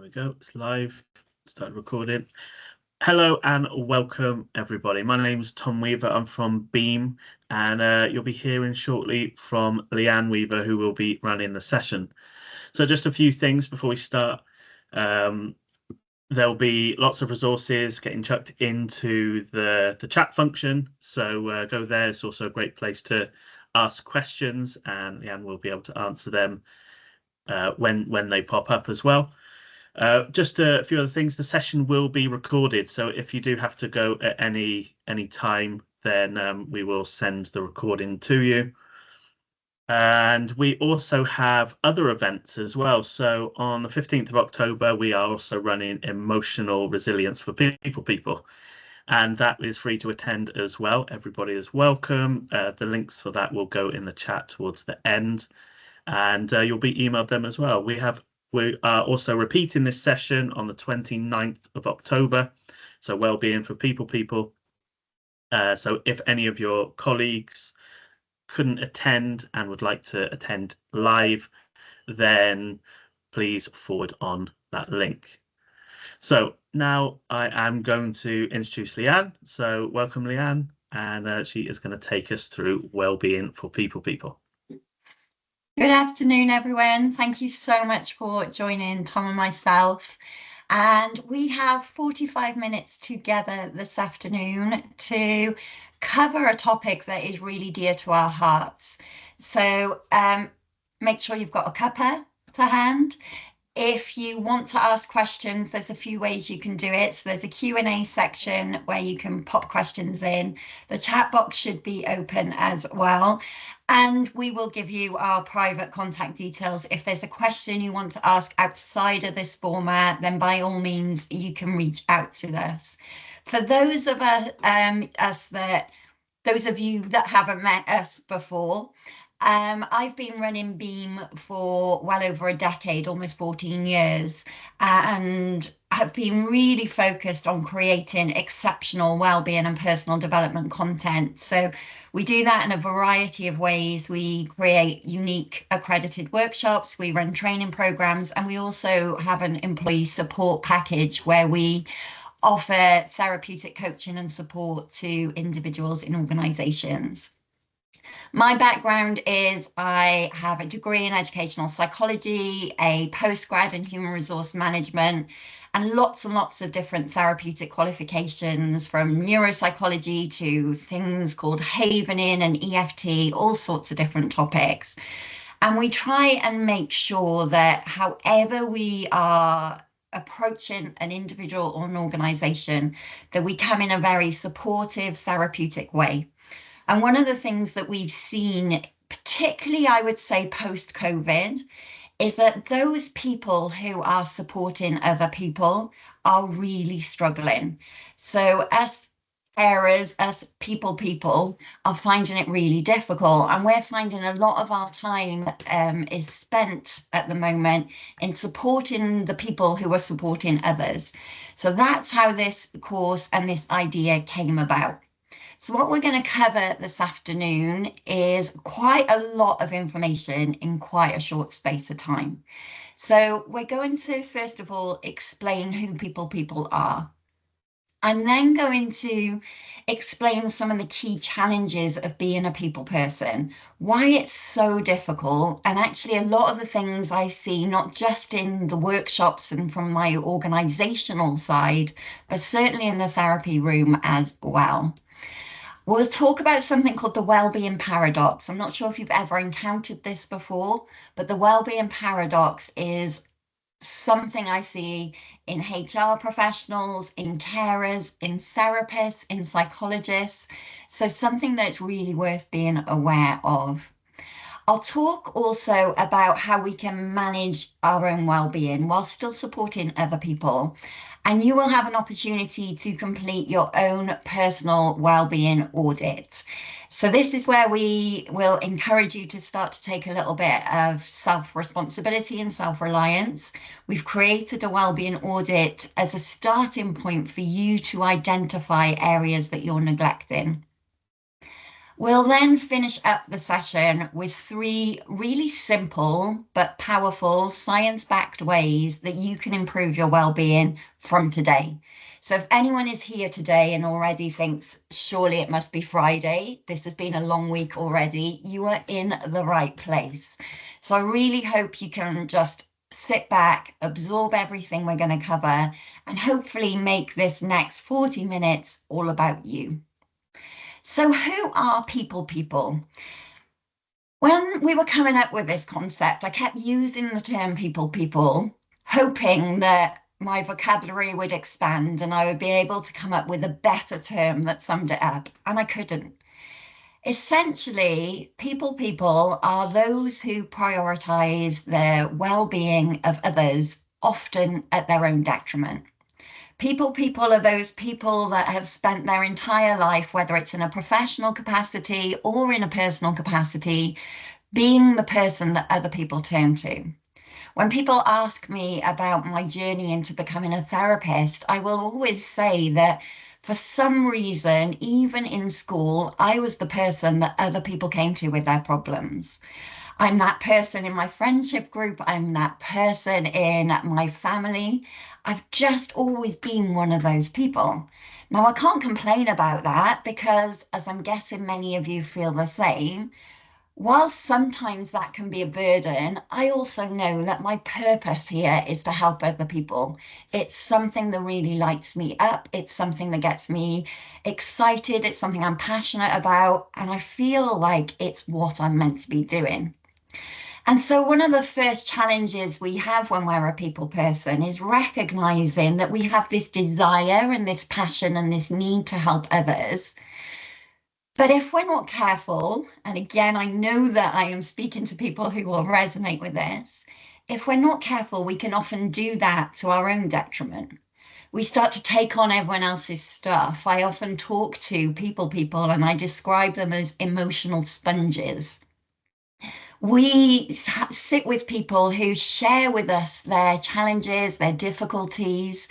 There we go. It's live. Started recording. Hello and welcome, everybody. My name is Tom Weaver. I'm from Beam, and you'll be hearing shortly from Leanne Weaver, who will be running the session. So just a few things before we start. There'll be lots of resources getting chucked into the chat function. So go there. It's also a great place to ask questions, and Leanne will be able to answer them when they pop up as well. Just a few other things. The session will be recorded, so if you do have to go at any time, then we will send the recording to you. And we also have other events as well. So on the 15th of October, we are also running Emotional Resilience for People, and that is free to attend as well. Everybody is welcome. The links for that will go in the chat towards the end, and you'll be emailed them as well. We are also repeating this session on the 29th of October, so Wellbeing for People. So if any of your colleagues couldn't attend and would like to attend live, then please forward on that link. So now I am going to introduce Leanne. So welcome, Leanne, and she is going to take us through Wellbeing for People. Good afternoon, everyone. Thank you so much for joining Tom and myself. And we have 45 minutes together this afternoon to cover a topic that is really dear to our hearts. So make sure you've got a cuppa to hand. If you want to ask questions, there's a few ways you can do it. So there's a Q&A section where you can pop questions in. The chat box should be open as well. And we will give you our private contact details. If there's a question you want to ask outside of this format, then by all means, you can reach out to us. For those of those of you that haven't met us before, I've been running Beam for well over a decade, almost 14 years, and have been really focused on creating exceptional wellbeing and personal development content. So we do that in a variety of ways. We create unique accredited workshops, we run training programs, and we also have an employee support package where we offer therapeutic coaching and support to individuals in organizations. My background is I have a degree in educational psychology, a postgrad in human resource management, and lots of different therapeutic qualifications, from neuropsychology to things called havening and EFT, all sorts of different topics. And we try and make sure that however we are approaching an individual or an organization, that we come in a very supportive, therapeutic way. And one of the things that we've seen, particularly, I would say, post-COVID, is that those people who are supporting other people are really struggling. So us carers, us people are finding it really difficult. And we're finding a lot of our time is spent at the moment in supporting the people who are supporting others. So that's how this course and this idea came about. So what we're going to cover this afternoon is quite a lot of information in quite a short space of time. So we're going to, first of all, explain who people are. I'm then going to explain some of the key challenges of being a people person, why it's so difficult, and actually a lot of the things I see, not just in the workshops and from my organizational side, but certainly in the therapy room as well. We'll talk about something called the Wellbeing paradox. I'm not sure if you've ever encountered this before, but the Wellbeing paradox is something I see in HR professionals, in carers, in therapists, in psychologists. So something that's really worth being aware of. I'll talk also about how we can manage our own well-being while still supporting other people. And you will have an opportunity to complete your own personal well-being audit. So this is where we will encourage you to start to take a little bit of self-responsibility and self-reliance. We've created a well-being audit as a starting point for you to identify areas that you're neglecting. We'll then finish up the session with three really simple but powerful science-backed ways that you can improve your well-being from today. So if anyone is here today and already thinks, surely it must be Friday, this has been a long week already, you are in the right place. So I really hope you can just sit back, absorb everything we're going to cover, and hopefully make this next 40 minutes all about you. So who are people? When we were coming up with this concept, I kept using the term people, hoping that my vocabulary would expand and I would be able to come up with a better term that summed it up, and I couldn't. Essentially, people are those who prioritize the well-being of others, often at their own detriment. People are those people that have spent their entire life, whether it's in a professional capacity or in a personal capacity, being the person that other people turn to. When people ask me about my journey into becoming a therapist, I will always say that for some reason, even in school, I was the person that other people came to with their problems. I'm that person in my friendship group. I'm that person in my family. I've just always been one of those people. Now, I can't complain about that because, as I'm guessing many of you feel the same, whilst sometimes that can be a burden, I also know that my purpose here is to help other people. It's something that really lights me up. It's something that gets me excited. It's something I'm passionate about. And I feel like it's what I'm meant to be doing. And so, one of the first challenges we have when we're a people person is recognizing that we have this desire and this passion and this need to help others. But if we're not careful, and again, I know that I am speaking to people who will resonate with this, if we're not careful, we can often do that to our own detriment. We start to take on everyone else's stuff. I often talk to people, and I describe them as emotional sponges. We sit with people who share with us their challenges, their difficulties,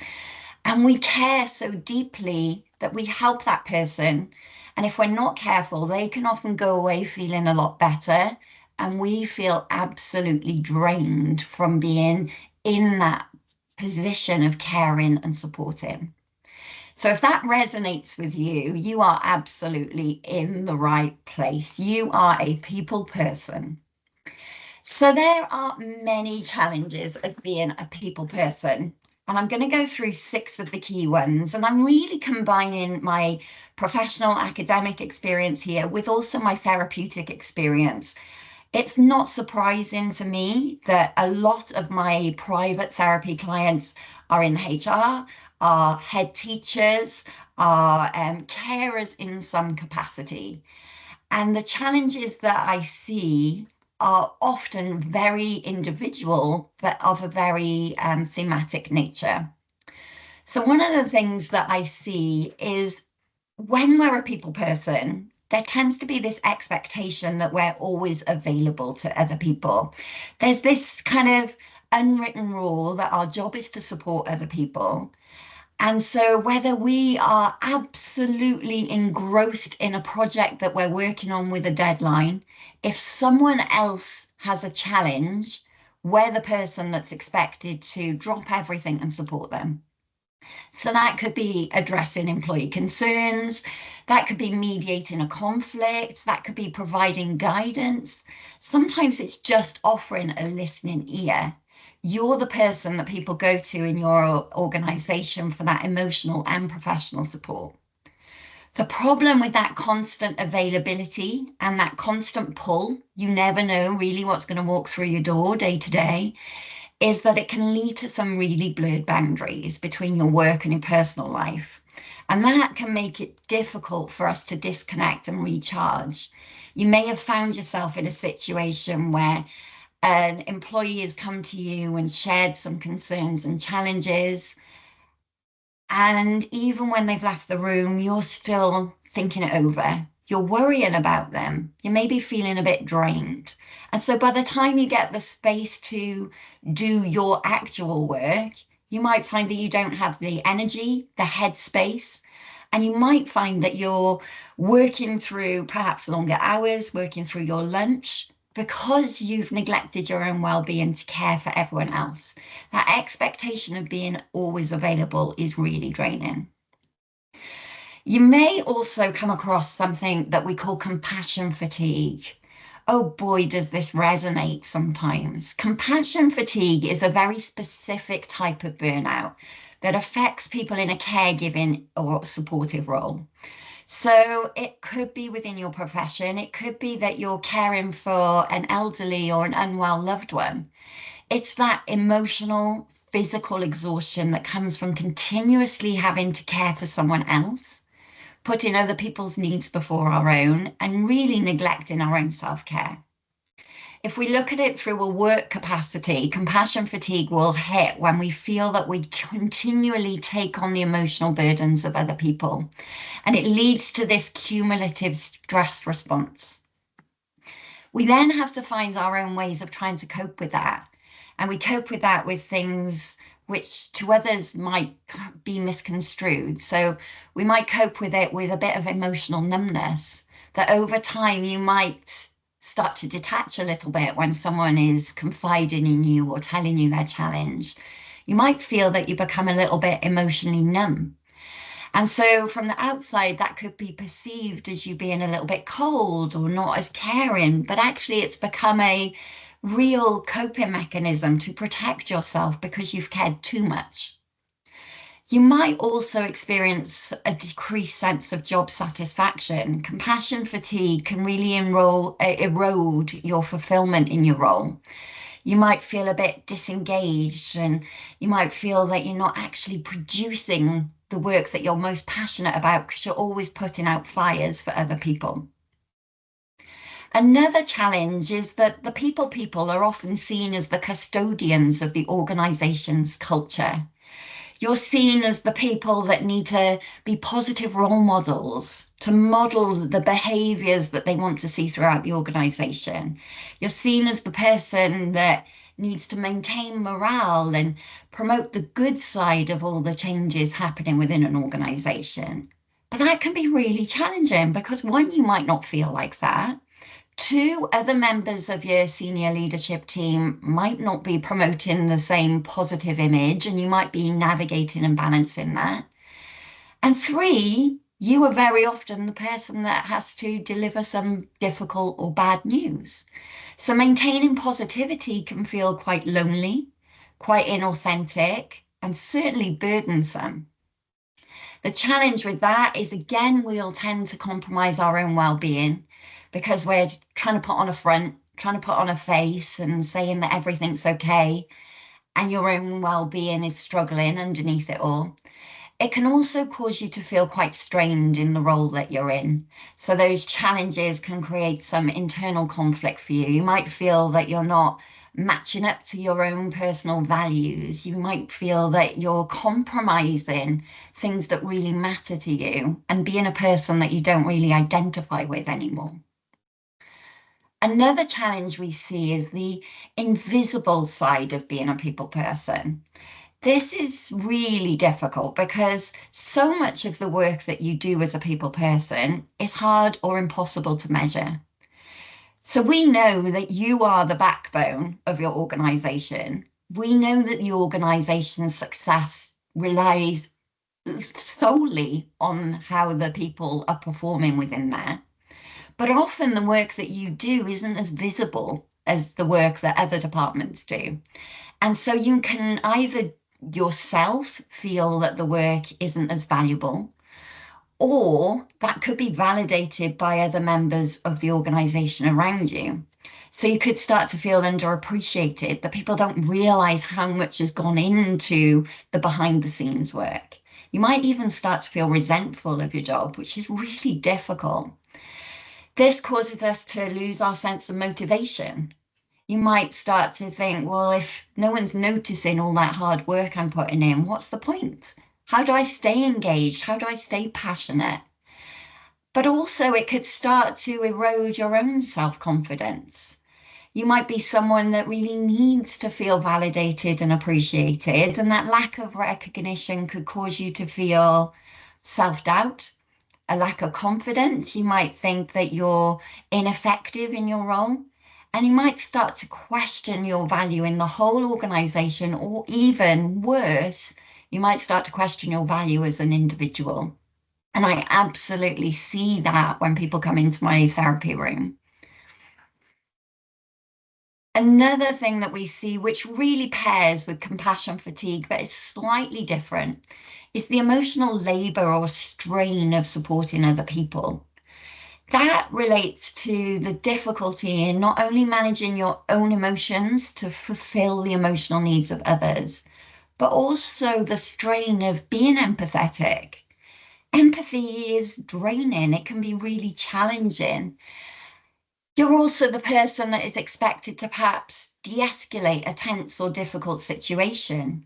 and we care so deeply that we help that person. And if we're not careful, they can often go away feeling a lot better. And we feel absolutely drained from being in that position of caring and supporting. So if that resonates with you, you are absolutely in the right place. You are a people person. So there are many challenges of being a people person. And I'm going to go through 6 of the key ones. And I'm really combining my professional academic experience here with also my therapeutic experience. It's not surprising to me that a lot of my private therapy clients are in HR, are head teachers, are carers in some capacity. And the challenges that I see are often very individual, but of a very thematic nature. So, one of the things that I see is when we're a people person, there tends to be this expectation that we're always available to other people. There's this kind of unwritten rule that our job is to support other people. And so, whether we are absolutely engrossed in a project that we're working on with a deadline, if someone else has a challenge, we're the person that's expected to drop everything and support them. So, that could be addressing employee concerns, that could be mediating a conflict, that could be providing guidance. Sometimes it's just offering a listening ear. You're the person that people go to in your organization for that emotional and professional support. The problem with that constant availability and that constant pull, you never know really what's going to walk through your door day to day, is that it can lead to some really blurred boundaries between your work and your personal life. And that can make it difficult for us to disconnect and recharge. You may have found yourself in a situation where an employee has come to you and shared some concerns and challenges. And even when they've left the room, you're still thinking it over. You're worrying about them. You may be feeling a bit drained. And so by the time you get the space to do your actual work, you might find that you don't have the energy, the headspace, And you might find that you're working through perhaps longer hours, working through your lunch, because you've neglected your own well-being to care for everyone else. That expectation of being always available is really draining. You may also come across something that we call compassion fatigue. Oh boy, does this resonate sometimes. Compassion fatigue is a very specific type of burnout that affects people in a caregiving or supportive role. So it could be within your profession, it could be that you're caring for an elderly or an unwell loved one. It's that emotional, physical exhaustion that comes from continuously having to care for someone else, putting other people's needs before our own, and really neglecting our own self-care. If we look at it through a work capacity, compassion fatigue will hit when we feel that we continually take on the emotional burdens of other people. And it leads to this cumulative stress response. We then have to find our own ways of trying to cope with that. And we cope with that with things which to others might be misconstrued. So we might cope with it with a bit of emotional numbness, that over time you might start to detach a little bit when someone is confiding in you or telling you their challenge. You might feel that you become a little bit emotionally numb. And so from the outside, that could be perceived as you being a little bit cold or not as caring, but actually it's become a real coping mechanism to protect yourself because you've cared too much. You might also experience a decreased sense of job satisfaction. Compassion fatigue can really erode your fulfillment in your role. You might feel a bit disengaged, and you might feel that you're not actually producing the work that you're most passionate about because you're always putting out fires for other people. Another challenge is that the people are often seen as the custodians of the organization's culture. You're seen as the people that need to be positive role models, to model the behaviors that they want to see throughout the organization. You're seen as the person that needs to maintain morale and promote the good side of all the changes happening within an organization. But that can be really challenging because one, you might not feel like that. Two, other members of your senior leadership team might not be promoting the same positive image, and you might be navigating and balancing that. And three, you are very often the person that has to deliver some difficult or bad news. So maintaining positivity can feel quite lonely, quite inauthentic, and certainly burdensome. The challenge with that is, again, we'll tend to compromise our own well-being because we're trying to put on a front, trying to put on a face and saying that everything's okay, and your own well-being is struggling underneath it all. It can also cause you to feel quite strained in the role that you're in. So those challenges can create some internal conflict for you. You might feel that you're not matching up to your own personal values. You might feel that you're compromising things that really matter to you and being a person that you don't really identify with anymore. Another challenge we see is the invisible side of being a people person. This is really difficult because so much of the work that you do as a people person is hard or impossible to measure. So we know that you are the backbone of your organization. We know that the organization's success relies solely on how the people are performing within there. But often the work that you do isn't as visible as the work that other departments do. And so you can either yourself feel that the work isn't as valuable, or that could be validated by other members of the organization around you. So you could start to feel underappreciated, that people don't realize how much has gone into the behind the scenes work. You might even start to feel resentful of your job, which is really difficult. This causes us to lose our sense of motivation. You might start to think, well, if no one's noticing all that hard work I'm putting in, what's the point? How do I stay engaged? How do I stay passionate? But also, it could start to erode your own self-confidence. You might be someone that really needs to feel validated and appreciated, and that lack of recognition could cause you to feel self-doubt, a lack of confidence. You might think that you're ineffective in your role, and you might start to question your value in the whole organization, or even worse, you might start to question your value as an individual. And I absolutely see that when people come into my therapy room. Another thing that we see, which really pairs with compassion fatigue, but is slightly different, is the emotional labor or strain of supporting other people. That relates to the difficulty in not only managing your own emotions to fulfill the emotional needs of others, but also the strain of being empathetic. Empathy is draining, it can be really challenging. You're also the person that is expected to perhaps de-escalate a tense or difficult situation.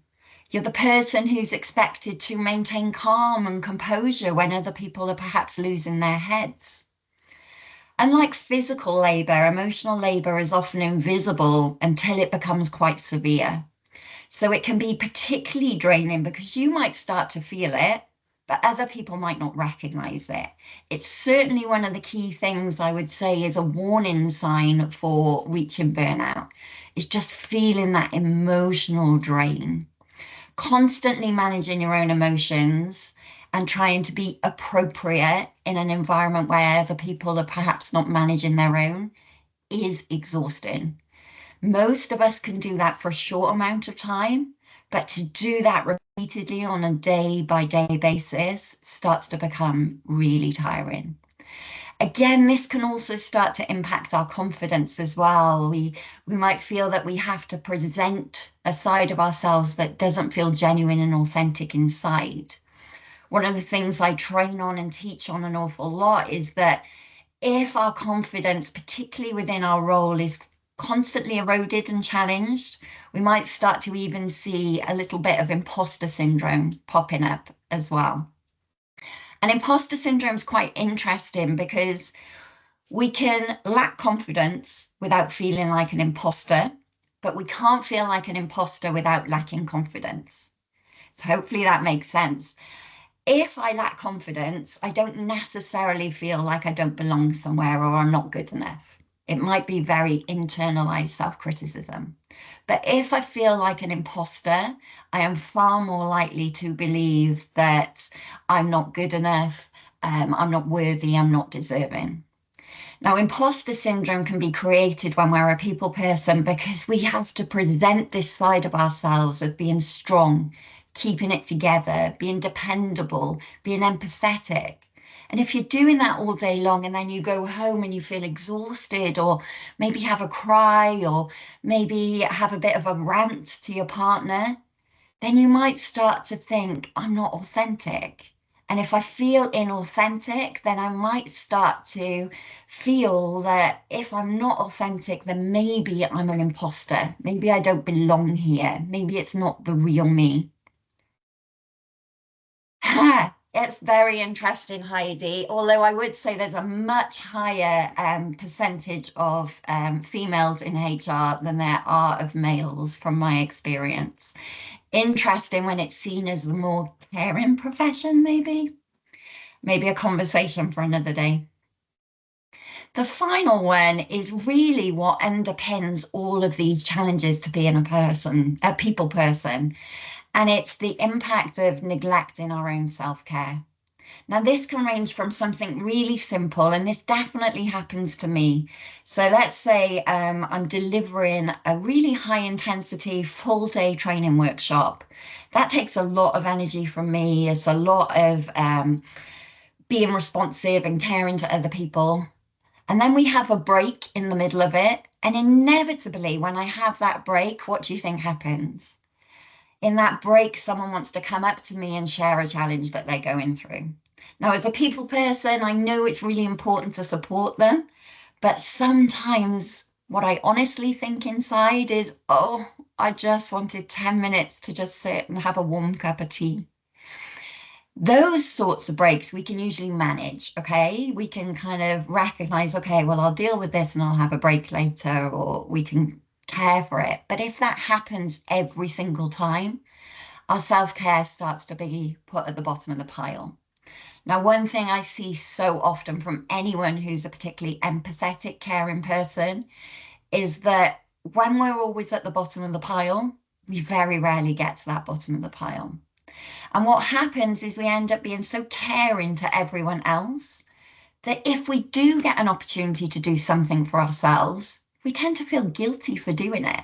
You're the person who's expected to maintain calm and composure when other people are perhaps losing their heads. Unlike physical labor, emotional labor is often invisible until it becomes quite severe. So it can be particularly draining because you might start to feel it, but other people might not recognize it. It's certainly one of the key things I would say is a warning sign for reaching burnout, is just feeling that emotional drain. Constantly managing your own emotions and trying to be appropriate in an environment where other people are perhaps not managing their own is exhausting. Most of us can do that for a short amount of time, but to do that repeatedly on a day by day basis starts to become really tiring. Again, this can also start to impact our confidence as well. We might feel that we have to present a side of ourselves that doesn't feel genuine and authentic inside. One of the things I train on and teach on an awful lot is that if our confidence, particularly within our role, is constantly eroded and challenged, we might start to even see a little bit of imposter syndrome popping up as well. And imposter syndrome is quite interesting because we can lack confidence without feeling like an imposter, but we can't feel like an imposter without lacking confidence. So hopefully that makes sense. If I lack confidence, I don't necessarily feel like I don't belong somewhere or I'm not good enough. It might be very internalized self-criticism. But if I feel like an imposter, I am far more likely to believe that I'm not good enough, I'm not worthy, I'm not deserving. Now, imposter syndrome can be created when we're a people person because we have to present this side of ourselves of being strong, keeping it together, being dependable, being empathetic. And if you're doing that all day long and then you go home and you feel exhausted, or maybe have a cry, or maybe have a bit of a rant to your partner, then you might start to think, I'm not authentic. And if I feel inauthentic, then I might start to feel that if I'm not authentic, then maybe I'm an imposter. Maybe I don't belong here. Maybe it's not the real me. It's very interesting, Heidi. Although I would say there's a much higher percentage of females in HR than there are of males, from my experience. Interesting when it's seen as the more caring profession, maybe. Maybe a conversation for another day. The final one is really what underpins all of these challenges to being a people person, and it's the impact of neglecting our own self-care. Now, this can range from something really simple, and this definitely happens to me. So let's say I'm delivering a really high intensity full day training workshop. That takes a lot of energy from me. It's a lot of being responsive and caring to other people. And then we have a break in the middle of it. And inevitably, when I have that break, what do you think happens? In that break, someone wants to come up to me and share a challenge that they're going through. Now, as a people person, I know it's really important to support them, but sometimes what I honestly think inside is, oh, I just wanted 10 minutes to just sit and have a warm cup of tea. Those sorts of breaks we can usually manage, okay? We can kind of recognize, okay, well, I'll deal with this and I'll have a break later, or we can care for it. But if that happens every single time, our self-care starts to be put at the bottom of the pile. Now, one thing I see so often from anyone who's a particularly empathetic, caring person is that when we're always at the bottom of the pile, we very rarely get to that bottom of the pile. And what happens is we end up being so caring to everyone else that if we do get an opportunity to do something for ourselves, we tend to feel guilty for doing it,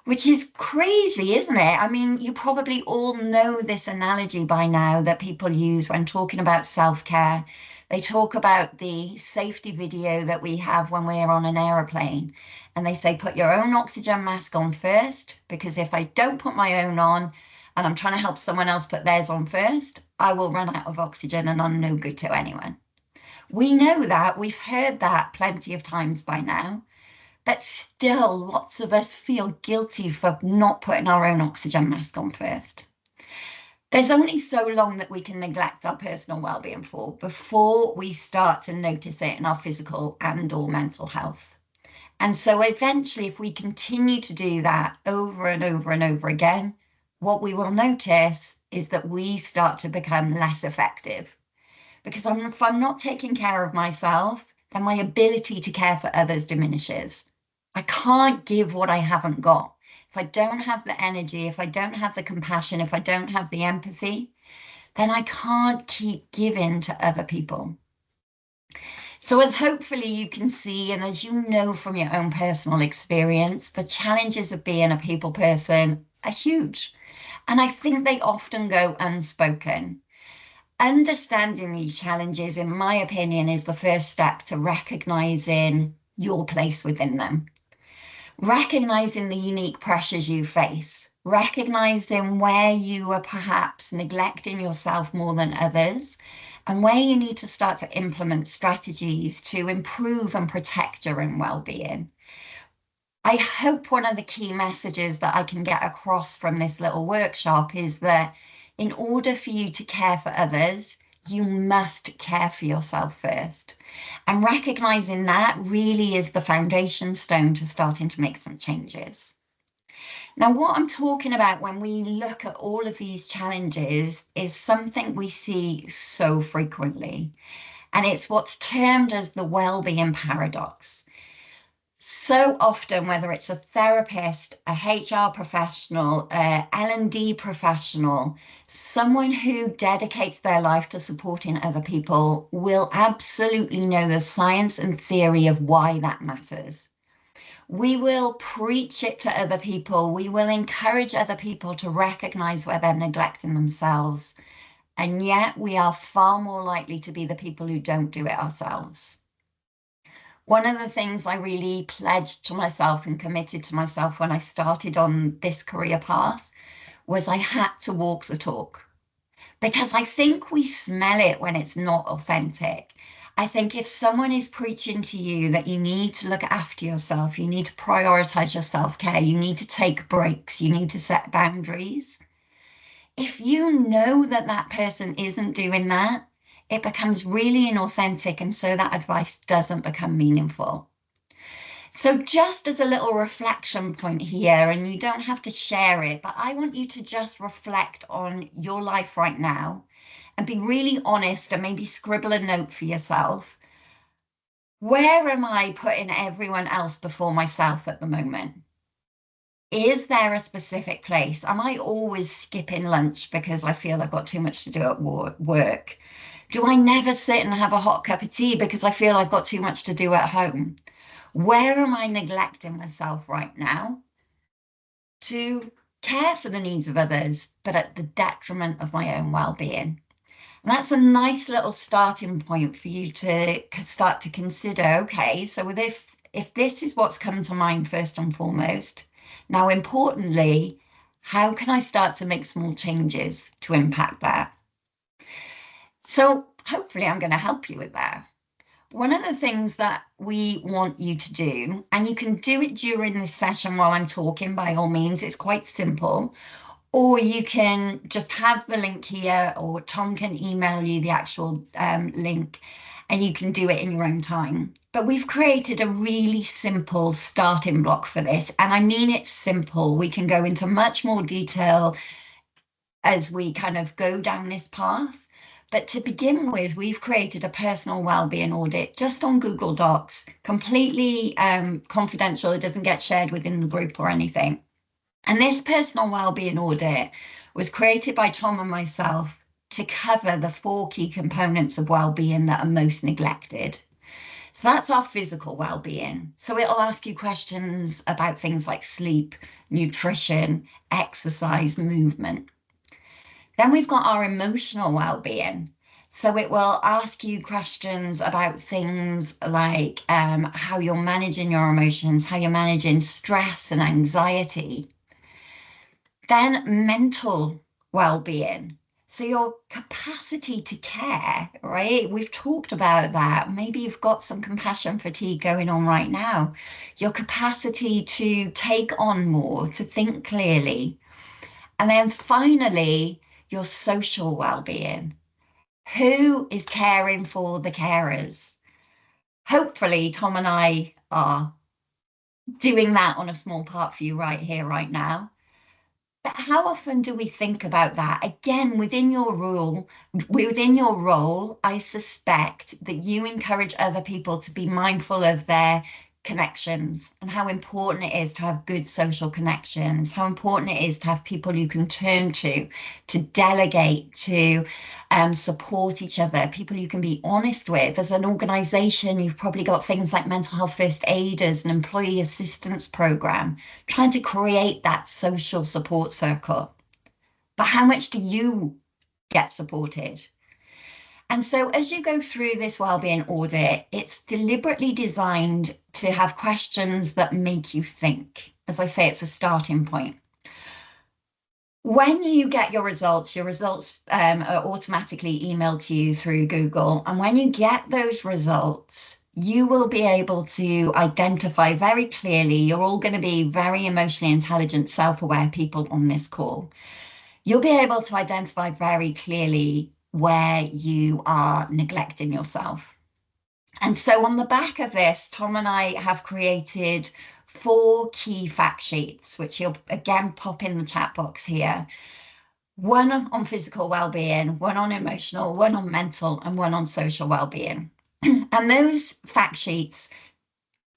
which is crazy, isn't it? I mean, you probably all know this analogy by now that people use when talking about self-care. They talk about the safety video that we have when we're on an aeroplane, and they say, put your own oxygen mask on first, because if I don't put my own on and I'm trying to help someone else put theirs on first, I will run out of oxygen and I'm no good to anyone. We know that, we've heard that plenty of times by now. But still, lots of us feel guilty for not putting our own oxygen mask on first. There's only so long that we can neglect our personal well-being for before we start to notice it in our physical and or mental health. And so eventually, if we continue to do that over and over and over again, what we will notice is that we start to become less effective. Because if I'm not taking care of myself, then my ability to care for others diminishes. I can't give what I haven't got. If I don't have the energy, if I don't have the compassion, if I don't have the empathy, then I can't keep giving to other people. So as hopefully you can see, and as you know from your own personal experience, the challenges of being a people person are huge. And I think they often go unspoken. Understanding these challenges, in my opinion, is the first step to recognizing your place within them. Recognizing the unique pressures you face, recognizing where you are perhaps neglecting yourself more than others, and where you need to start to implement strategies to improve and protect your own well-being. I hope one of the key messages that I can get across from this little workshop is that in order for you to care for others, you must care for yourself first. And recognizing that really is the foundation stone to starting to make some changes. Now, what I'm talking about when we look at all of these challenges is something we see so frequently, and it's what's termed as the well-being paradox. So often, whether it's a therapist, a HR professional, a L&D professional, someone who dedicates their life to supporting other people will absolutely know the science and theory of why that matters. We will preach it to other people. We will encourage other people to recognize where they're neglecting themselves. And yet we are far more likely to be the people who don't do it ourselves. One of the things I really pledged to myself and committed to myself when I started on this career path was I had to walk the talk, because I think we smell it when it's not authentic. I think if someone is preaching to you that you need to look after yourself, you need to prioritize your self-care, you need to take breaks, you need to set boundaries. If you know that that person isn't doing that, it becomes really inauthentic, and so that advice doesn't become meaningful. So just as a little reflection point here, and you don't have to share it, but I want you to just reflect on your life right now and be really honest and maybe scribble a note for yourself. Where am I putting everyone else before myself at the moment? Is there a specific place? Am I always skipping lunch because I feel I've got too much to do at work? Do I never sit and have a hot cup of tea because I feel I've got too much to do at home? Where am I neglecting myself right now to care for the needs of others, but at the detriment of my own well-being? And that's a nice little starting point for you to start to consider, okay, so if this is what's come to mind first and foremost, now importantly, how can I start to make small changes to impact that? So hopefully I'm going to help you with that. One of the things that we want you to do, and you can do it during this session while I'm talking, by all means, it's quite simple, or you can just have the link here, or Tom can email you the actual link, and you can do it in your own time. But we've created a really simple starting block for this, and I mean it's simple. We can go into much more detail as we kind of go down this path. But to begin with, we've created a personal wellbeing audit just on Google Docs, completely confidential. It doesn't get shared within the group or anything. And this personal wellbeing audit was created by Tom and myself to cover the 4 key components of wellbeing that are most neglected. So that's our physical well-being. So it'll ask you questions about things like sleep, nutrition, exercise, movement. Then we've got our emotional well-being. So it will ask you questions about things like how you're managing your emotions, how you're managing stress and anxiety. Then mental well-being. So your capacity to care, right? We've talked about that. Maybe you've got some compassion fatigue going on right now. Your capacity to take on more, to think clearly. And then finally, your social well-being. Who is caring for the carers? Hopefully, Tom and I are doing that on a small part for you right here, right now. But how often do we think about that? Again, within your role, I suspect that you encourage other people to be mindful of their connections and how important it is to have good social connections, how important it is to have people you can turn to delegate, to support each other, people you can be honest with. As an organization, you've probably got things like mental health first aiders and employee assistance program, trying to create that social support circle. But how much do you get supported? And so as you go through this wellbeing audit, it's deliberately designed to have questions that make you think. As I say, it's a starting point. When you get your results are automatically emailed to you through Google. And when you get those results, you will be able to identify very clearly, you're all going to be very emotionally intelligent, self-aware people on this call. You'll be able to identify very clearly where you are neglecting yourself. And so on the back of this, Tom and I have created 4 key fact sheets, which you'll again pop in the chat box here. 1 on physical well-being, 1 on emotional, 1 on mental, and 1 on social well-being. And those fact sheets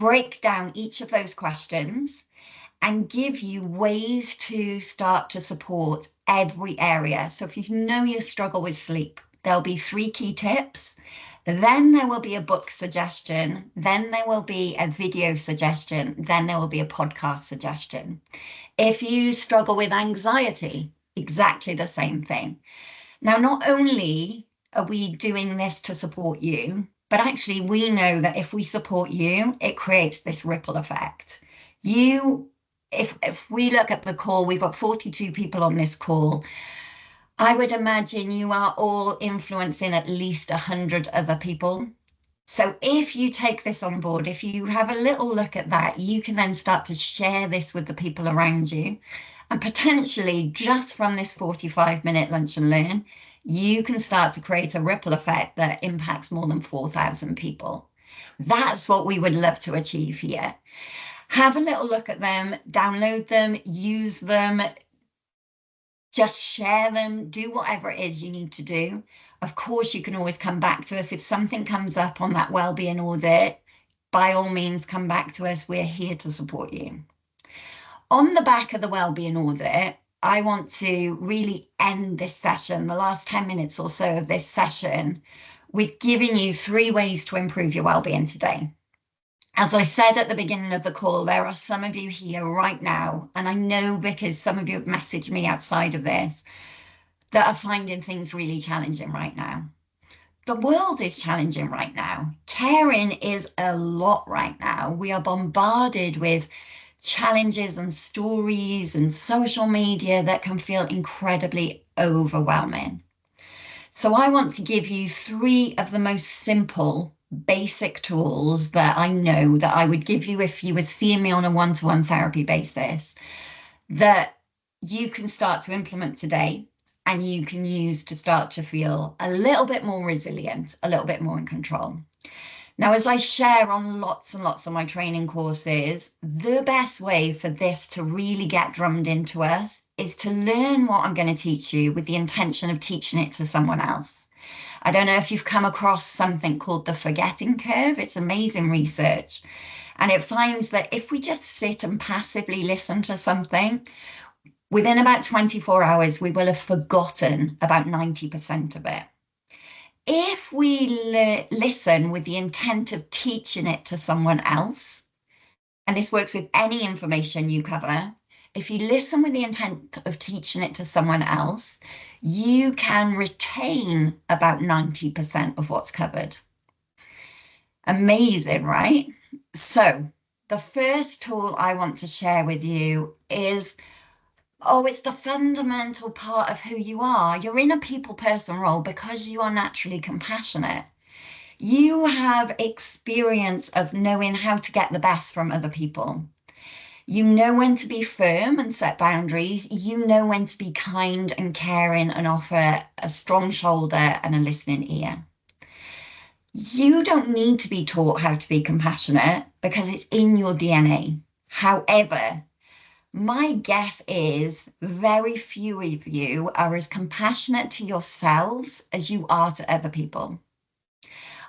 break down each of those questions and give you ways to start to support every area. So if you know you struggle with sleep, there'll be 3 key tips. Then there will be a book suggestion. Then there will be a video suggestion. Then there will be a podcast suggestion. If you struggle with anxiety, exactly the same thing. Now, not only are we doing this to support you, but actually we know that if we support you, it creates this ripple effect. If we look at the call, we've got 42 people on this call. I would imagine you are all influencing at least 100 other people. So if you take this on board, if you have a little look at that, you can then start to share this with the people around you. And potentially just from this 45-minute lunch and learn, you can start to create a ripple effect that impacts more than 4,000 people. That's what we would love to achieve here. Have a little look at them, download them, use them, just share them, do whatever it is you need to do. Of course, you can always come back to us. If something comes up on that wellbeing audit, by all means, come back to us. We're here to support you. On the back of the wellbeing audit, I want to really end this session, the last 10 minutes or so of this session, with giving you 3 ways to improve your wellbeing today. As I said at the beginning of the call, there are some of you here right now, and I know because some of you have messaged me outside of this, that are finding things really challenging right now. The world is challenging right now. Caring is a lot right now. We are bombarded with challenges and stories and social media that can feel incredibly overwhelming. So I want to give you 3 of the most simple basic tools that I know that I would give you if you were seeing me on a one-to-one therapy basis that you can start to implement today and you can use to start to feel a little bit more resilient, a little bit more in control. Now, as I share on lots and lots of my training courses, the best way for this to really get drummed into us is to learn what I'm going to teach you with the intention of teaching it to someone else. I don't know if you've come across something called the forgetting curve. It's amazing research. And it finds that if we just sit and passively listen to something, within about 24 hours, we will have forgotten about 90% of it. If we listen with the intent of teaching it to someone else, and this works with any information you cover, if you listen with the intent of teaching it to someone else, you can retain about 90% of what's covered. Amazing, right? So the first tool I want to share with you is, it's the fundamental part of who you are. You're in a people person role because you are naturally compassionate. You have experience of knowing how to get the best from other people. You know when to be firm and set boundaries. You know when to be kind and caring and offer a strong shoulder and a listening ear. You don't need to be taught how to be compassionate because it's in your DNA. However, my guess is very few of you are as compassionate to yourselves as you are to other people.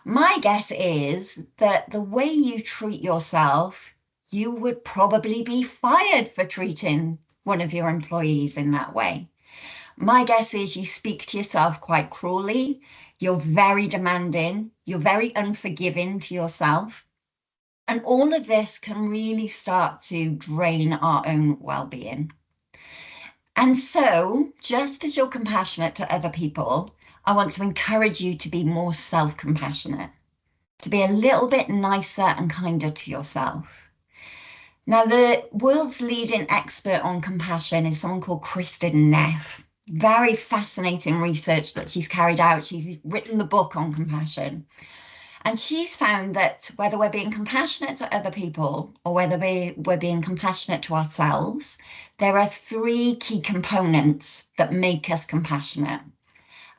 My guess is that the way you treat yourself, you would probably be fired for treating one of your employees in that way. My guess is you speak to yourself quite cruelly. You're very demanding. You're very unforgiving to yourself. And all of this can really start to drain our own well-being. And so, just as you're compassionate to other people, I want to encourage you to be more self-compassionate, to be a little bit nicer and kinder to yourself. Now, the world's leading expert on compassion is someone called Kristin Neff. Very fascinating research that she's carried out. She's written the book on compassion. And she's found that whether we're being compassionate to other people or whether we're being compassionate to ourselves, there are three key components that make us compassionate.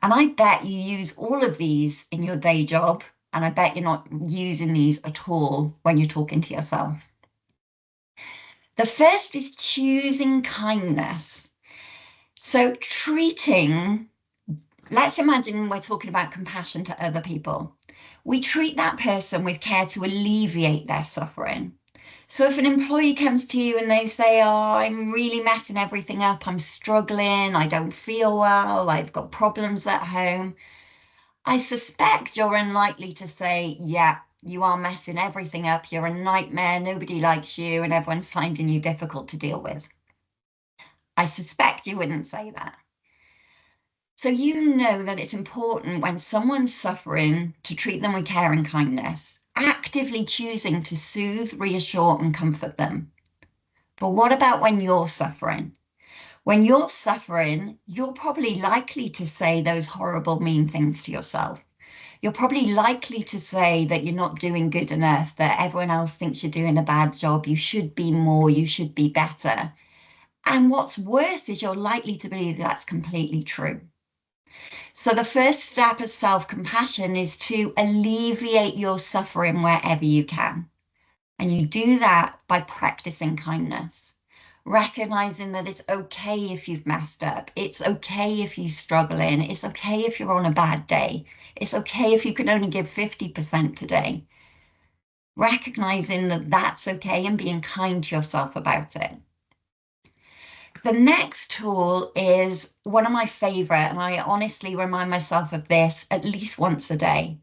And I bet you use all of these in your day job, and I bet you're not using these at all when you're talking to yourself. The first is choosing kindness. So let's imagine we're talking about compassion to other people. We treat that person with care to alleviate their suffering. So if an employee comes to you and they say, I'm really messing everything up, I'm struggling, I don't feel well, I've got problems at home, I suspect you're unlikely to say, yeah, you are messing everything up, you're a nightmare, nobody likes you, and everyone's finding you difficult to deal with. I suspect you wouldn't say that. So you know that it's important when someone's suffering to treat them with care and kindness, actively choosing to soothe, reassure, and comfort them. But what about when you're suffering? When you're suffering, you're probably likely to say those horrible, mean things to yourself. You're probably likely to say that you're not doing good enough, that everyone else thinks you're doing a bad job, you should be more, you should be better. And what's worse is you're likely to believe that's completely true. So the first step of self-compassion is to alleviate your suffering wherever you can. And you do that by practicing kindness, recognizing that it's okay if you've messed up. It's okay if you're struggling. It's okay if you're on a bad day. It's okay if you can only give 50% today. Recognizing that that's okay and being kind to yourself about it. The next tool is one of my favorite, and I honestly remind myself of this at least once a day.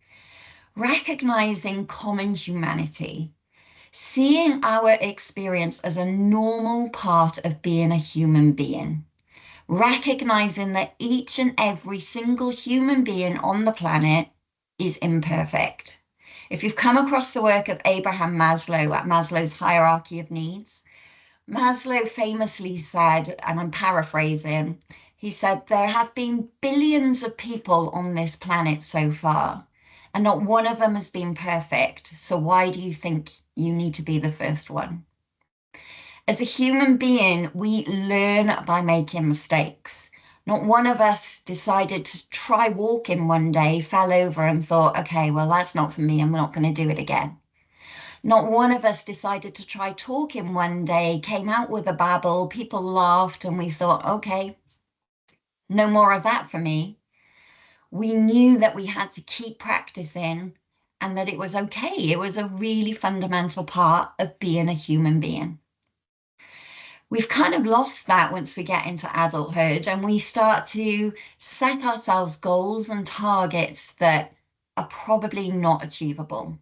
Recognizing common humanity, seeing our experience as a normal part of being a human being, recognizing that each and every single human being on the planet is imperfect. If you've come across the work of Abraham Maslow at Maslow's hierarchy of needs, Maslow famously said, and I'm paraphrasing, he said, there have been billions of people on this planet so far, and not one of them has been perfect. So why do you think you need to be the first one? As a human being, we learn by making mistakes. Not one of us decided to try walking one day, fell over and thought, okay, well, that's not for me. I'm not going to do it again. Not one of us decided to try talking one day, came out with a babble, people laughed, and we thought, okay, no more of that for me. We knew that we had to keep practicing and that it was okay. It was a really fundamental part of being a human being. We've kind of lost that once we get into adulthood and we start to set ourselves goals and targets that are probably not achievable.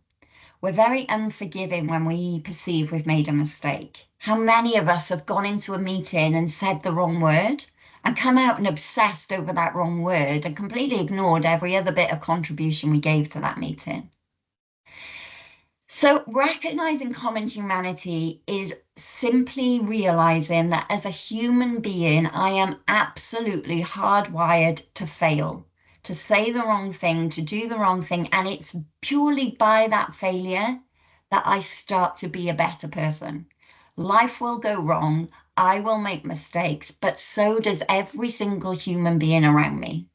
We're very unforgiving when we perceive we've made a mistake. How many of us have gone into a meeting and said the wrong word and come out and obsessed over that wrong word and completely ignored every other bit of contribution we gave to that meeting? So recognizing common humanity is simply realizing that as a human being, I am absolutely hardwired to fail, to say the wrong thing, to do the wrong thing. And it's purely by that failure that I start to be a better person. Life will go wrong. I will make mistakes, but so does every single human being around me.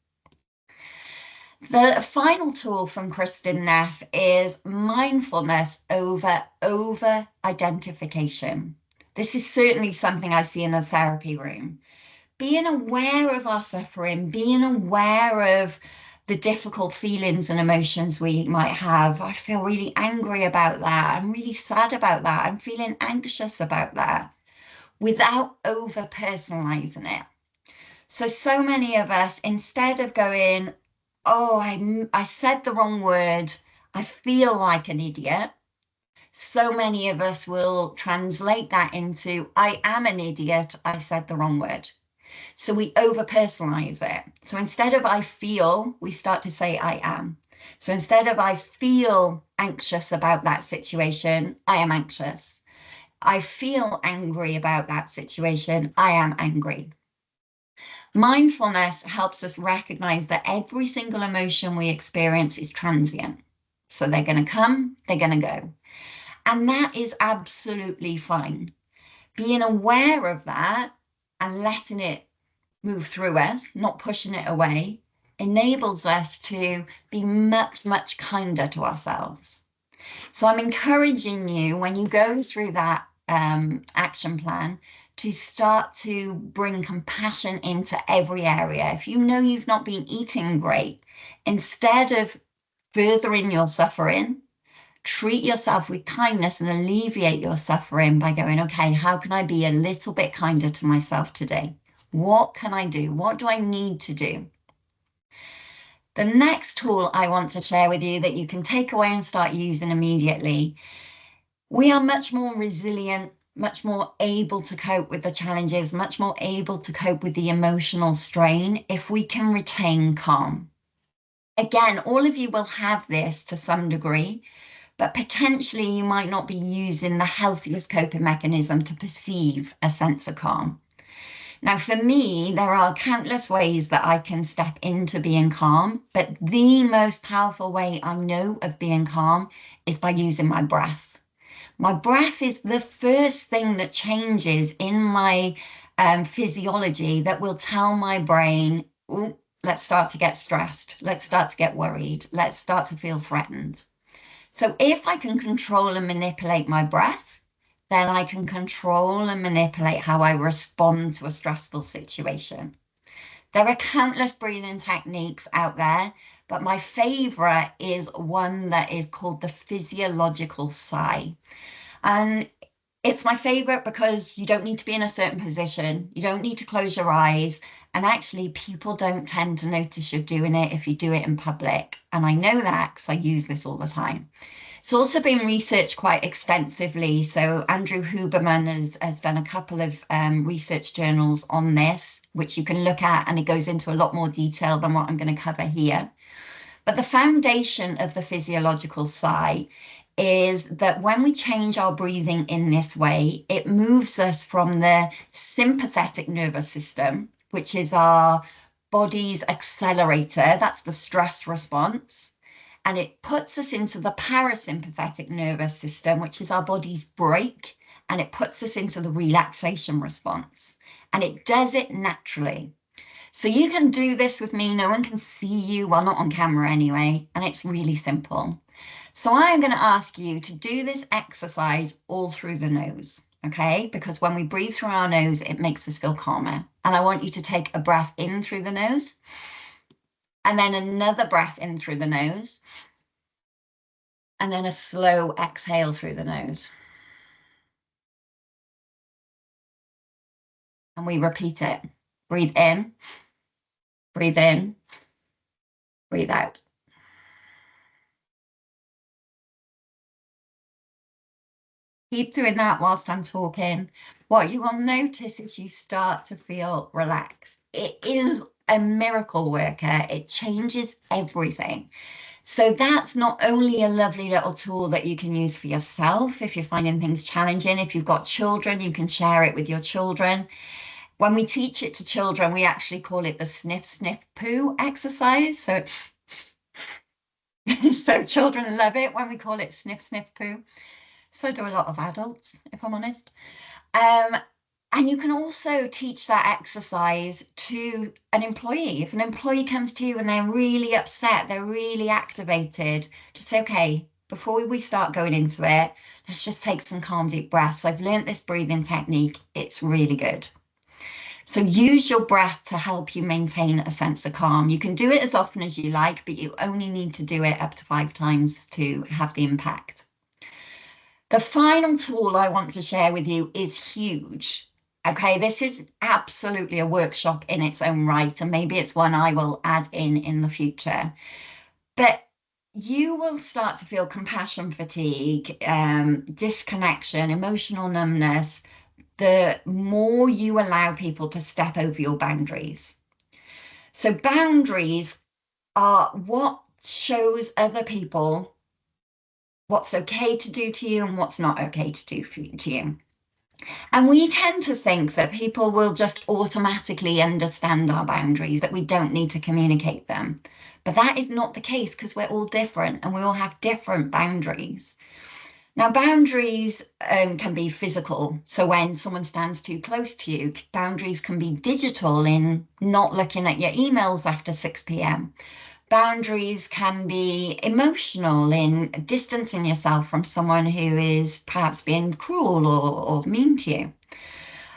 The final tool from Kristen Neff is mindfulness over identification. This is certainly something I see in the therapy room. Being aware of our suffering, being aware of the difficult feelings and emotions we might have. I feel really angry about that. I'm really sad about that. I'm feeling anxious about that without over personalizing it. So many of us, instead of going, oh, I said the wrong word, I feel like an idiot. So many of us will translate that into, I am an idiot, I said the wrong word. So we over personalize it. So instead of I feel, we start to say I am. So instead of I feel anxious about that situation, I am anxious. I feel angry about that situation, I am angry. Mindfulness helps us recognize that every single emotion we experience is transient. So they're going to come, they're going to go. And that is absolutely fine. Being aware of that and letting it move through us, not pushing it away, enables us to be much, much kinder to ourselves. So I'm encouraging you when you go through that action plan to start to bring compassion into every area. If you know you've not been eating great, instead of furthering your suffering, treat yourself with kindness and alleviate your suffering by going, okay, how can I be a little bit kinder to myself today? What can I do? What do I need to do? The next tool I want to share with you that you can take away and start using immediately. We are much more resilient, much more able to cope with the challenges, much more able to cope with the emotional strain if we can retain calm. Again, all of you will have this to some degree, but potentially you might not be using the healthiest coping mechanism to perceive a sense of calm. Now, for me, there are countless ways that I can step into being calm, but the most powerful way I know of being calm is by using my breath. My breath is the first thing that changes in my physiology that will tell my brain, oh, let's start to get stressed. Let's start to get worried. Let's start to feel threatened. So if I can control and manipulate my breath, then I can control and manipulate how I respond to a stressful situation. There are countless breathing techniques out there, but my favorite is one that is called the physiological sigh. And it's my favorite because you don't need to be in a certain position. You don't need to close your eyes. And actually, people don't tend to notice you're doing it if you do it in public. And I know that because I use this all the time. It's also been researched quite extensively. So Andrew Huberman has done a couple of research journals on this, which you can look at, and it goes into a lot more detail than what I'm going to cover here. But the foundation of the physiological sigh is that when we change our breathing in this way, it moves us from the sympathetic nervous system, which is our body's accelerator, that's the stress response, and it puts us into the parasympathetic nervous system, which is our body's brake, and it puts us into the relaxation response. And it does it naturally. So you can do this with me. No one can see you, well, not on camera anyway, and it's really simple. So I am going to ask you to do this exercise all through the nose, okay? Because when we breathe through our nose, it makes us feel calmer. And I want you to take a breath in through the nose And then another breath in through the nose. And then a slow exhale through the nose. And we repeat it. Breathe in, breathe in, breathe out. Keep doing that whilst I'm talking. What you will notice is you start to feel relaxed. It is a miracle worker. It changes everything. So that's not only a lovely little tool that you can use for yourself if you're finding things challenging. If you've got children, you can share it with your children. When we teach it to children, we actually call it the sniff, sniff, poo exercise. So, so children love it when we call it sniff, sniff, poo. So do a lot of adults, if I'm honest. And you can also teach that exercise to an employee. If an employee comes to you and they're really upset, they're really activated, just say, okay, before we start going into it, let's just take some calm, deep breaths. I've learned this breathing technique. It's really good. So use your breath to help you maintain a sense of calm. You can do it as often as you like, but you only need to do it up to 5 times to have the impact. The final tool I want to share with you is huge. Okay, this is absolutely a workshop in its own right, and maybe it's one I will add in the future. But you will start to feel compassion fatigue, disconnection, emotional numbness, the more you allow people to step over your boundaries. So boundaries are what shows other people what's okay to do to you and what's not okay to do to you. And we tend to think that people will just automatically understand our boundaries, that we don't need to communicate them. But that is not the case because we're all different and we all have different boundaries. Now, boundaries can be physical. So when someone stands too close to you, boundaries can be digital in not looking at your emails after 6 p.m. Boundaries can be emotional in distancing yourself from someone who is perhaps being cruel or mean to you.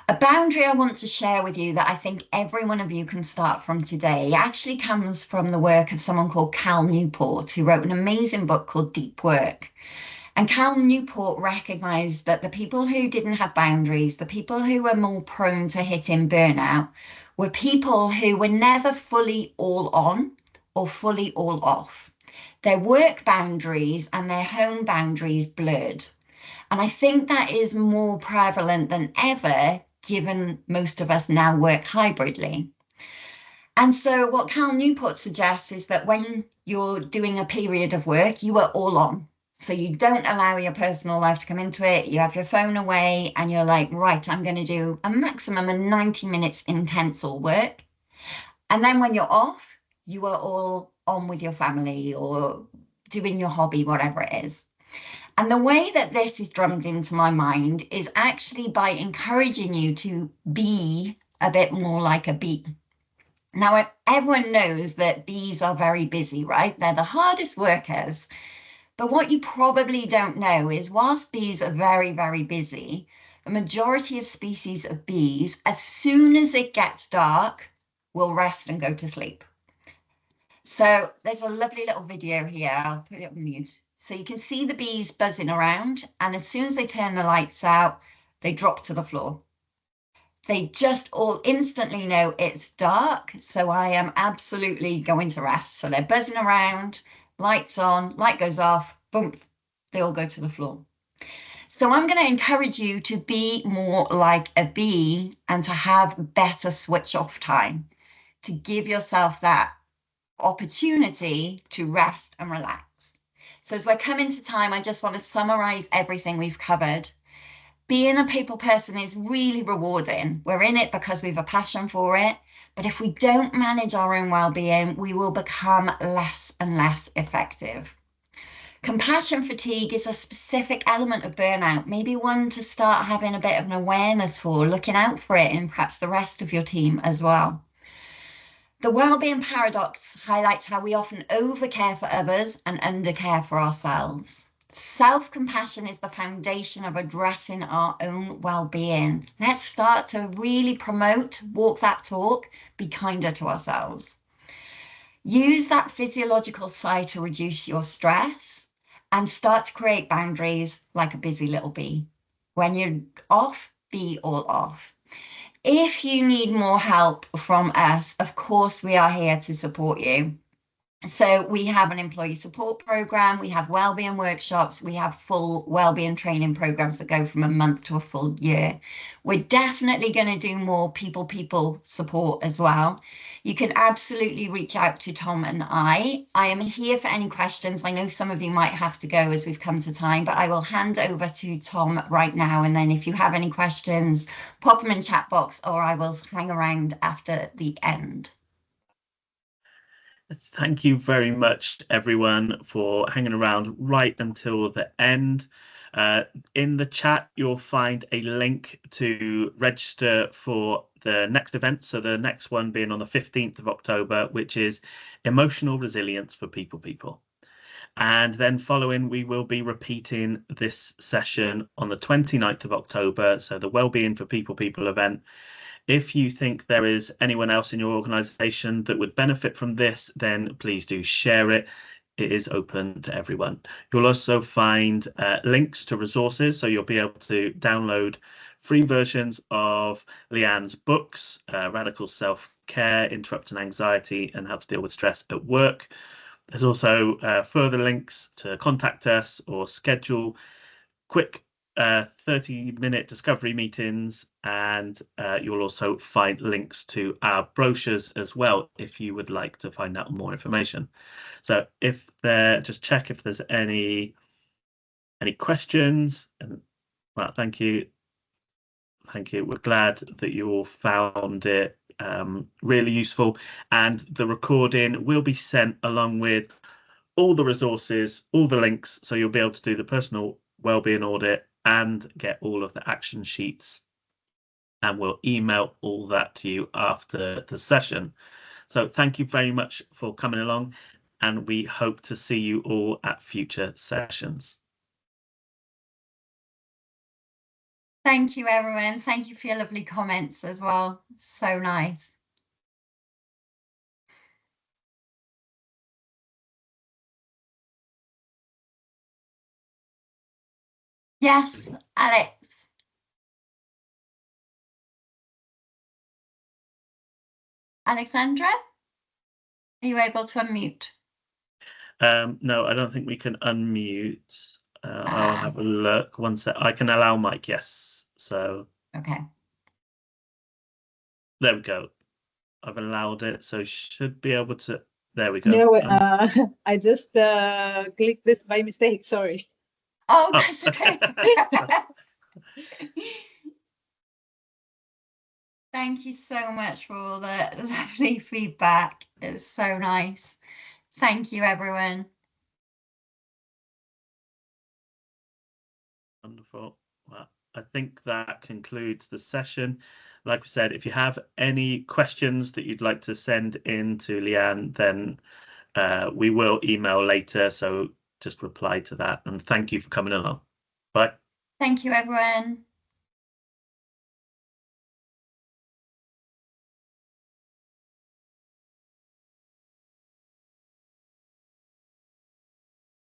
A boundary I want to share with you that I think every one of you can start from today actually comes from the work of someone called Cal Newport, who wrote an amazing book called Deep Work. And Cal Newport recognized that the people who didn't have boundaries, the people who were more prone to hitting burnout, were people who were never fully all on or fully all off. Their work boundaries and their home boundaries blurred. And I think that is more prevalent than ever, given most of us now work hybridly. And so what Cal Newport suggests is that when you're doing a period of work, you are all on. So you don't allow your personal life to come into it. You have your phone away and you're like, right, I'm going to do a maximum of 90 minutes intense all work. And then when you're off, you are all on with your family or doing your hobby, whatever it is. And the way that this is drummed into my mind is actually by encouraging you to be a bit more like a bee. Now, everyone knows that bees are very busy, right? They're the hardest workers. But what you probably don't know is whilst bees are very, very busy, the majority of species of bees, as soon as it gets dark, will rest and go to sleep. So there's a lovely little video here. I'll put it on mute. So you can see the bees buzzing around, and as soon as they turn the lights out, they drop to the floor. They just all instantly know it's dark, so I am absolutely going to rest. So they're buzzing around, lights on, light goes off, boom, they all go to the floor. So I'm going to encourage you to be more like a bee and to have better switch off time, to give yourself that opportunity to rest and relax. So as we're coming to time, I just want to summarize everything we've covered. Being a people person is really rewarding. We're in it because we have a passion for it. But if we don't manage our own well-being, we will become less and less effective. Compassion fatigue is a specific element of burnout, maybe one to start having a bit of an awareness for, looking out for it in perhaps the rest of your team as well. The well-being paradox highlights how we often overcare for others and undercare for ourselves. Self-compassion is the foundation of addressing our own well-being. Let's start to really promote, walk that talk, be kinder to ourselves. Use that physiological sigh to reduce your stress and start to create boundaries like a busy little bee. When you're off, be all off. If you need more help from us, of course, we are here to support you. So we have an employee support program, we have wellbeing workshops, we have full wellbeing training programs that go from a month to a full year. We're definitely going to do more people support as well. You can absolutely reach out to Tom and I. I am here for any questions. I know some of you might have to go as we've come to time, but I will hand over to Tom right now. And then if you have any questions, pop them in chat box or I will hang around after the end. Thank you very much, everyone, for hanging around right until the end. In the chat, you'll find a link to register for the next event. So the next one being on the 15th of October, which is Emotional Resilience for People. And then following, we will be repeating this session on the 29th of October. So the Wellbeing for People event. If you think there is anyone else in your organisation that would benefit from this, then please do share it. It is open to everyone. You'll also find links to resources, so you'll be able to download free versions of Leanne's books, Radical Self-Care, Interrupting Anxiety, and How to Deal with Stress at Work. There's also further links to contact us or schedule quick 30-minute discovery meetings, and you'll also find links to our brochures as well if you would like to find out more information. So just check if there's any questions. And well, thank you. We're glad that you all found it really useful, and the recording will be sent along with all the resources, all the links, so you'll be able to do the personal wellbeing audit and get all of the action sheets, and we'll email all that to you after the session. So thank you very much for coming along, and we hope to see you all at future sessions. Thank you, everyone. Thank you for your lovely comments as well. So nice. Yes, Alex. Alexandra, are you able to unmute? No, I don't think we can unmute. I'll have a look. One sec. I can allow mic, yes. So okay. There we go. I've allowed it, so should be able to. There we go. No, I just clicked this by mistake. Sorry. Oh, that's okay. Thank you so much for all the lovely feedback. It's so nice. Thank you, everyone. Wonderful. Well, I think that concludes the session. Like we said, if you have any questions that you'd like to send in to Leanne, then we will email later. So just reply to that. And thank you for coming along. Bye. Thank you, everyone.